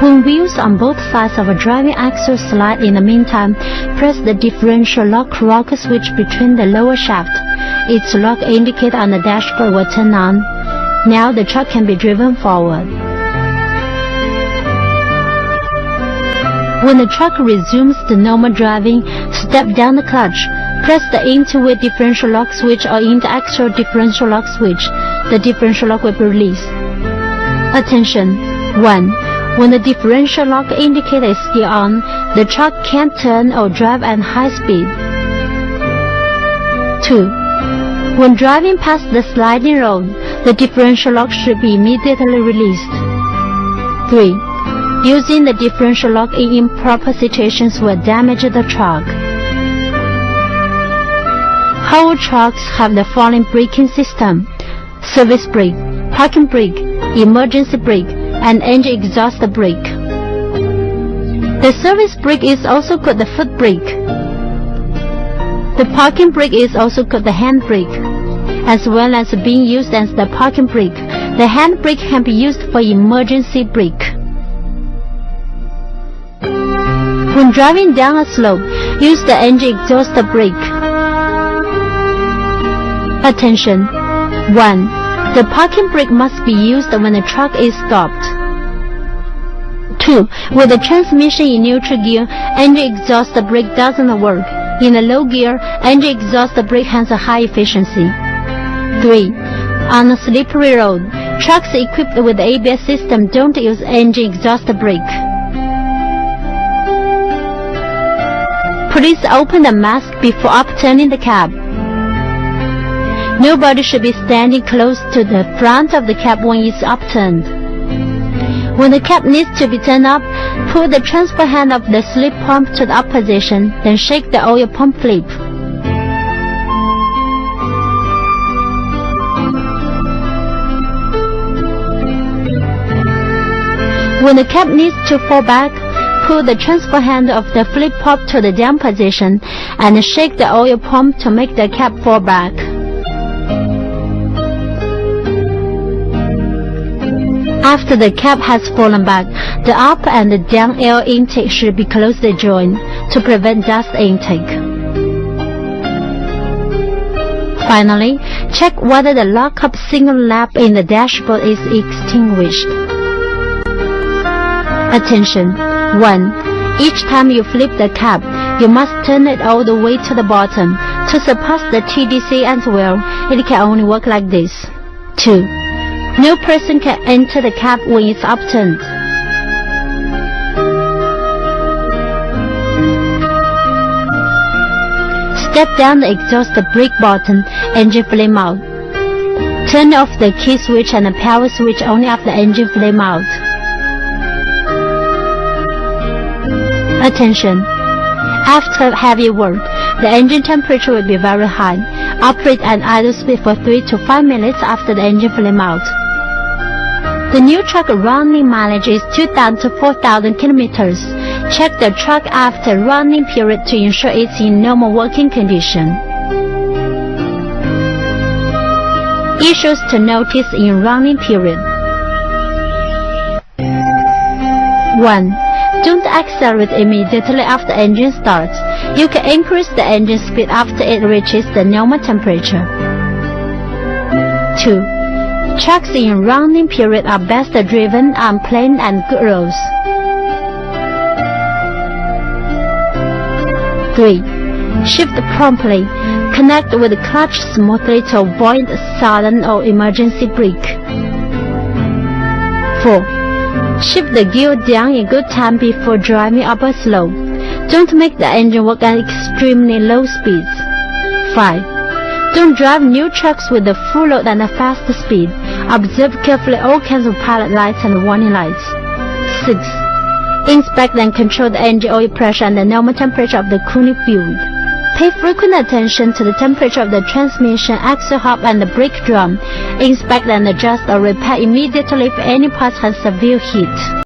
When wheels on both sides of a driving axle slide in the meantime, press the differential lock rocker switch between the lower shaft. Its lock indicator on the dashboard will turn on. Now the truck can be driven forward. When the truck resumes to normal driving, step down the clutch. Press the into-wheel differential lock switch or inter-axle differential lock switch. The differential lock will be released. Attention! 1. When the differential lock indicator is still on, the truck can't turn or drive at high speed. 2. When driving past the sliding road, the differential lock should be immediately released. 3. Using the differential lock in improper situations will damage the truck. HOWO trucks have the following braking system: service brake, parking brake, emergency brake, and engine exhaust brake. The service brake is also called the foot brake. The parking brake is also called the hand brake. As well as being used as the parking brake, the hand brake can be used for emergency brake. When driving down a slope, use the engine exhaust brake. Attention! 1. The parking brake must be used when the truck is stopped. 2. With the transmission in neutral gear, engine exhaust brake doesn't work. In a low gear, engine exhaust brake has a high efficiency. 3. On a slippery road, trucks equipped with the ABS system don't use engine exhaust brake. Please open the mask before upturning the cab. Nobody should be standing close to the front of the cab when it's upturned. When the cab needs to be turned up, pull the transfer hand of the slip pump to the up position, then shake the oil pump flip. When the cab needs to fall back, pull the transfer hand of the flip pump to the down position and shake the oil pump to make the cab fall back. After the cab has fallen back, the up and the down air intake should be closely joined to prevent dust intake. Finally, check whether the lock-up signal lamp in the dashboard is extinguished. Attention! 1. Each time you flip the cab, you must turn it all the way to the bottom. To surpass the TDC as well, it can only work like this. 2. No person can enter the cab when it's upturned. Step down the exhaust brake button, engine flame out. Turn off the key switch and the power switch only after the engine flame out. Attention! After heavy work, the engine temperature will be very high. Operate at idle speed for 3 to 5 minutes after the engine flame out. The new truck running mileage is 2,000 to 4,000 kilometers. Check the truck after running period to ensure it's in normal working condition. Issues to notice in running period. 1. Don't accelerate immediately after the engine starts. You can increase the engine speed after it reaches the normal temperature. 2. Trucks in running period are best driven on plain and good roads. 3. Shift promptly. Connect with the clutch smoothly to avoid sudden or emergency brake. 4. Shift the gear down in good time before driving up a slope. Don't make the engine work at extremely low speeds. 5. Don't drive new trucks with a full load and a fast speed. Observe carefully all kinds of pilot lights and warning lights. 6. Inspect and control the engine oil pressure and the normal temperature of the cooling fluid. Pay frequent attention to the temperature of the transmission, axle hub, and the brake drum. Inspect and adjust or repair immediately if any parts have severe heat.